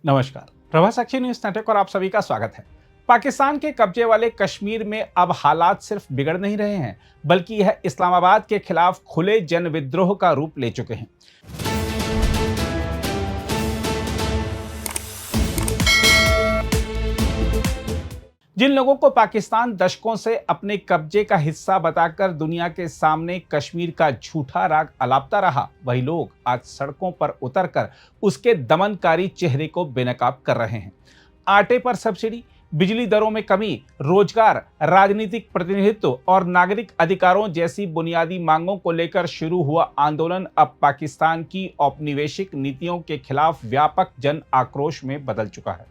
नमस्कार। प्रभा साक्षी news network और आप सभी का स्वागत है। पाकिस्तान के कब्जे वाले कश्मीर में अब हालात सिर्फ बिगड़ नहीं रहे हैं, बल्कि यह इस्लामाबाद के खिलाफ खुले जन विद्रोह का रूप ले चुके हैं। जिन लोगों को पाकिस्तान दशकों से अपने कब्जे का हिस्सा बताकर दुनिया के सामने कश्मीर का झूठा राग अलापता रहा, वही लोग आज सड़कों पर उतरकर उसके दमनकारी चेहरे को बेनकाब कर रहे हैं। आटे पर सब्सिडी, बिजली दरों में कमी, रोजगार, राजनीतिक प्रतिनिधित्व और नागरिक अधिकारों जैसी बुनियादी मांगों को लेकर शुरू हुआ आंदोलन अब पाकिस्तान की औपनिवेशिक नीतियों के खिलाफ व्यापक जन आक्रोश में बदल चुका है।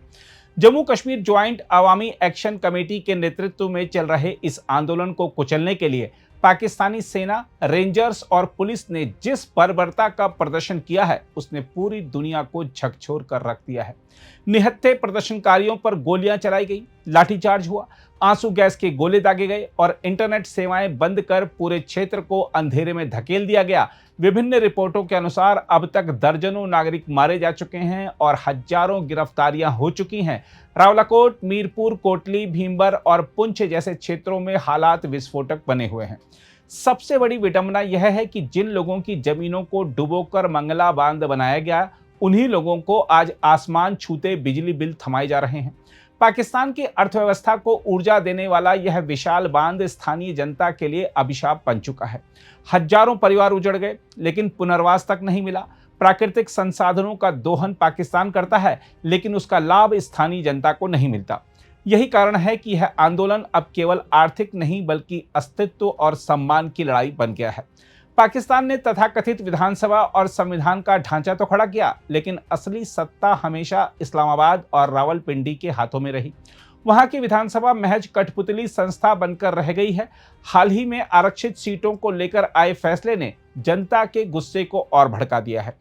जम्मू कश्मीर ज्वाइंट अवामी एक्शन कमेटी के नेतृत्व में चल रहे इस आंदोलन को कुचलने के लिए पाकिस्तानी सेना, रेंजर्स और पुलिस ने जिस बर्बरता का प्रदर्शन किया है, उसने पूरी दुनिया को झकझोर कर रख दिया है। निहत्थे प्रदर्शनकारियों पर गोलियां चलाई गई, लाठीचार्ज हुआ, आंसू गैस के गोले दागे गए और इंटरनेट सेवाएं बंद कर पूरे क्षेत्र को अंधेरे में धकेल दिया गया। विभिन्न रिपोर्टों के अनुसार अब तक दर्जनों नागरिक मारे जा चुके हैं और हजारों गिरफ्तारियां हो चुकी हैं। रावलाकोट, मीरपुर, कोटली, भीमबर और पुंछ जैसे क्षेत्रों में हालात विस्फोटक बने हुए हैं। सबसे बड़ी विडंबना यह है कि जिन लोगों की जमीनों को डुबोकर मंगला बांध बनाया गया, उन्हीं लोगों को आज आसमान छूते बिजली बिल थमाए जा रहे हैं। पाकिस्तान की अर्थव्यवस्था को ऊर्जा देने वाला यह विशाल बांध स्थानीय जनता के लिए अभिशाप बन चुका है। हजारों परिवार उजड़ गए, लेकिन पुनर्वास तक नहीं मिला। प्राकृतिक संसाधनों का दोहन पाकिस्तान करता है, लेकिन उसका लाभ स्थानीय जनता को नहीं मिलता। यही कारण है कि यह आंदोलन अब केवल आर्थिक नहीं, बल्कि अस्तित्व और सम्मान की लड़ाई बन गया है। पाकिस्तान ने तथाकथित विधानसभा और संविधान का ढांचा तो खड़ा किया, लेकिन असली सत्ता हमेशा इस्लामाबाद और रावलपिंडी के हाथों में रही। वहां की विधानसभा महज कठपुतली संस्था बनकर रह गई है। हाल ही में आरक्षित सीटों को लेकर आए फैसले ने जनता के गुस्से को और भड़का दिया है।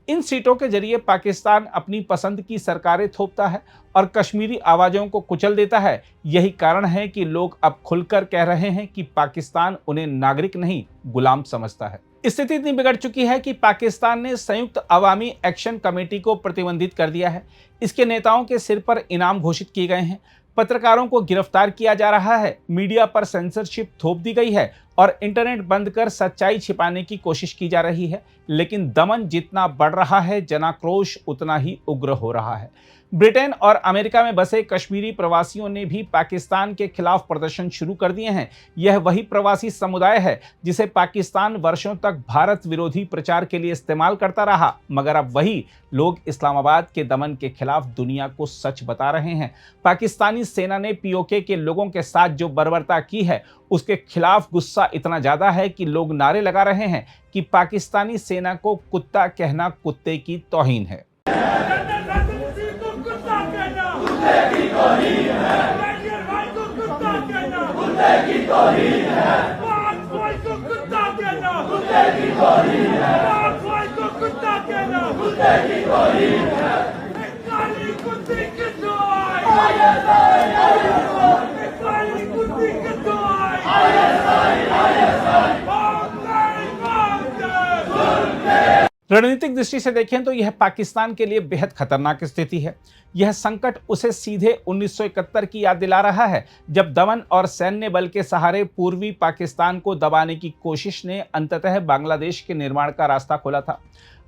इन सीटों के जरिए पाकिस्तान अपनी पसंद की सरकारें थोपता है और कश्मीरी आवाजों को कुचल देता है। यही कारण है कि लोग अब खुलकर कह रहे हैं कि पाकिस्तान उन्हें नागरिक नहीं, गुलाम समझता है। स्थिति इतनी बिगड़ चुकी है कि पाकिस्तान ने संयुक्त अवामी एक्शन कमेटी को प्रतिबंधित कर दिया है। इसके नेताओं के सिर पर इनाम घोषित किए गए हैं। पत्रकारों को गिरफ्तार किया जा रहा है, मीडिया पर सेंसरशिप थोप दी गई है और इंटरनेट बंद कर सच्चाई छिपाने की कोशिश की जा रही है। लेकिन दमन जितना बढ़ रहा है, जनाक्रोश उतना ही उग्र हो रहा है। ब्रिटेन और अमेरिका में बसे कश्मीरी प्रवासियों ने भी पाकिस्तान के खिलाफ प्रदर्शन शुरू कर दिए हैं। यह वही प्रवासी समुदाय है जिसे पाकिस्तान वर्षों तक भारत विरोधी प्रचार के लिए इस्तेमाल करता रहा, मगर अब वही लोग इस्लामाबाद के दमन के खिलाफ दुनिया को सच बता रहे हैं। पाकिस्तानी सेना ने पीओके के लोगों के साथ जो बर्बरता की है, उसके खिलाफ गुस्सा इतना ज्यादा है कि लोग नारे लगा रहे हैं कि पाकिस्तानी सेना को कुत्ता कहना कुत्ते की तौहीन है। रणनीतिक दृष्टि से देखें तो यह पाकिस्तान के लिए बेहद खतरनाक स्थिति है। यह संकट उसे सीधे 1971 की याद दिला रहा है, जब दमन और सैन्य बल के सहारे पूर्वी पाकिस्तान को दबाने की कोशिश ने अंततः बांग्लादेश के निर्माण का रास्ता खोला था।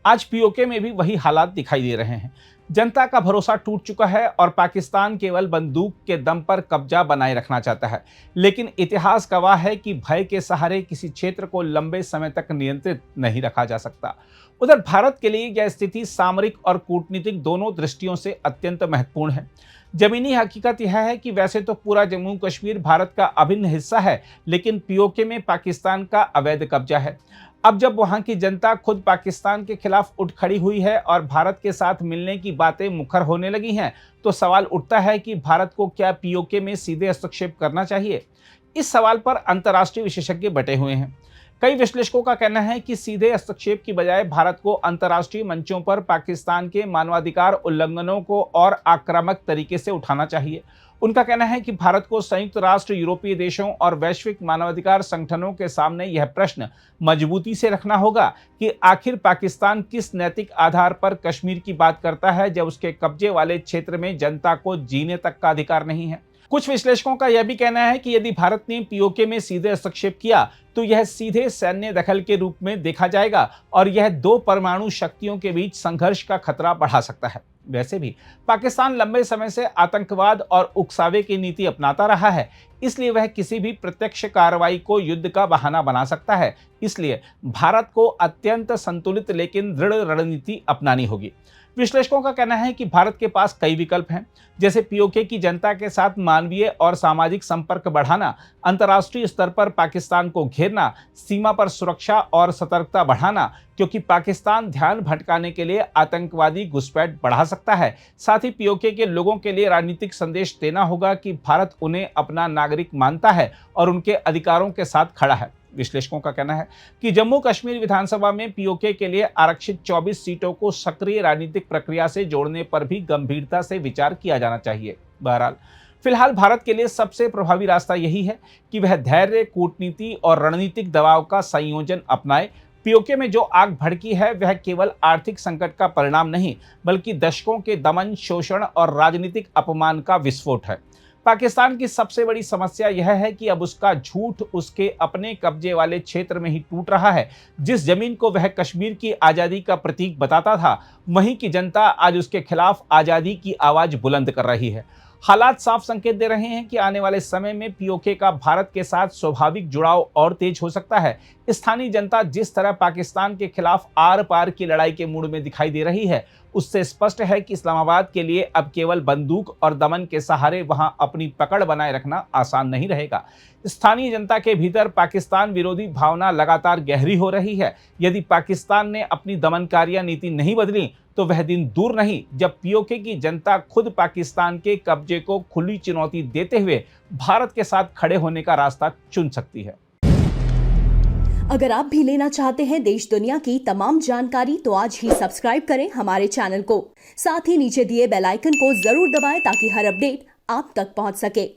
आज पीओके में भी वही हालात दिखाई दे रहे हैं। जनता का भरोसा टूट चुका है और पाकिस्तान केवल बंदूक के दम पर कब्जा बनाए रखना चाहता है। लेकिन इतिहास गवाह है कि भय के सहारे किसी क्षेत्र को लंबे समय तक नियंत्रित नहीं रखा जा सकता। उधर भारत के लिए यह स्थिति सामरिक और कूटनीतिक दोनों दृष्टियों से अत्यंत महत्वपूर्ण है। जमीनी हकीकत यह है कि वैसे तो पूरा जम्मू कश्मीर भारत का अभिन्न हिस्सा है, लेकिन पीओके में पाकिस्तान का अवैध कब्जा है। अब जब वहां की जनता खुद पाकिस्तान के खिलाफ उठ खड़ी हुई है और भारत के साथ मिलने की बातें मुखर होने लगी हैं, तो सवाल उठता है कि भारत को क्या पीओके में सीधे हस्तक्षेप करना चाहिए। इस सवाल पर अंतर्राष्ट्रीय विशेषज्ञ बटे हुए हैं। कई विश्लेषकों का कहना है कि सीधे हस्तक्षेप की बजाय भारत को अंतर्राष्ट्रीय मंचों पर पाकिस्तान के मानवाधिकार उल्लंघनों को और आक्रामक तरीके से उठाना चाहिए। उनका कहना है कि भारत को संयुक्त राष्ट्र, यूरोपीय देशों और वैश्विक मानवाधिकार संगठनों के सामने यह प्रश्न मजबूती से रखना होगा कि आखिर पाकिस्तान किस नैतिक आधार पर कश्मीर की बात करता है जब उसके कब्जे वाले क्षेत्र में जनता को जीने तक का अधिकार नहीं है। कुछ विश्लेषकों का यह भी कहना है कि यदि भारत ने पीओके में सीधे हस्तक्षेप किया तो यह सीधे सैन्य दखल के रूप में देखा जाएगा और यह दो परमाणु शक्तियों के बीच संघर्ष का खतरा बढ़ा सकता है। वैसे भी पाकिस्तान लंबे समय से आतंकवाद और उकसावे की नीति अपनाता रहा है, इसलिए वह किसी भी प्रत्यक्ष कार्रवाई को युद्ध का बहाना बना सकता है। इसलिए भारत को अत्यंत संतुलित लेकिन दृढ़ रणनीति अपनानी होगी। विश्लेषकों का कहना है कि भारत के पास कई विकल्प हैं, जैसे पीओके की जनता के साथ मानवीय और सामाजिक संपर्क बढ़ाना, अंतर्राष्ट्रीय स्तर पर पाकिस्तान को घेरना, सीमा पर सुरक्षा और सतर्कता बढ़ाना, क्योंकि पाकिस्तान ध्यान भटकाने के लिए आतंकवादी घुसपैठ बढ़ा सकता है। साथ ही पीओके के लोगों के लिए राजनीतिक संदेश देना होगा कि भारत उन्हें अपना नागरिक मानता है और उनके अधिकारों के साथ खड़ा है। विश्लेषकों का कहना है कि जम्मू कश्मीर विधानसभा में पीओके के लिए आरक्षित 24 सीटों को सक्रिय राजनीतिक प्रक्रिया से जोड़ने पर भी गंभीरता से विचार किया जाना चाहिए। बहरहाल फिलहाल भारत के लिए सबसे प्रभावी रास्ता यही है कि वह धैर्य, कूटनीति और रणनीतिक दबाव का संयोजन अपनाए। पीओके में जो आग भड़की है वह केवल आर्थिक संकट का परिणाम नहीं, बल्कि दशकों के दमन, शोषण और राजनीतिक अपमान का विस्फोट है। पाकिस्तान की सबसे बड़ी समस्या यह है कि अब उसका झूठ उसके अपने कब्जे वाले क्षेत्र में ही टूट रहा है। जिस जमीन को वह कश्मीर की आज़ादी का प्रतीक बताता था, वहीं की जनता आज उसके खिलाफ आज़ादी की आवाज़ बुलंद कर रही है। हालात साफ संकेत दे रहे हैं कि आने वाले समय में पीओके का भारत के साथ स्वाभाविक जुड़ाव और तेज हो सकता है। स्थानीय जनता जिस तरह पाकिस्तान के खिलाफ आर पार की लड़ाई के मूड में दिखाई दे रही है, उससे स्पष्ट है कि इस्लामाबाद के लिए अब केवल बंदूक और दमन के सहारे वहां अपनी पकड़ बनाए रखना आसान नहीं रहेगा। स्थानीय जनता के भीतर पाकिस्तान विरोधी भावना लगातार गहरी हो रही है। यदि पाकिस्तान ने अपनी दमनकारिया नीति नहीं बदली तो वह दिन दूर नहीं जब पीओके की जनता खुद पाकिस्तान के कब्जे को खुली चुनौती देते हुए भारत के साथ खड़े होने का रास्ता चुन सकती है। अगर आप भी लेना चाहते हैं देश दुनिया की तमाम जानकारी तो आज ही सब्सक्राइब करें हमारे चैनल को। साथ ही नीचे दिए बेल आइकन को जरूर दबाएं ताकि हर अपडेट आप तक पहुंच सके।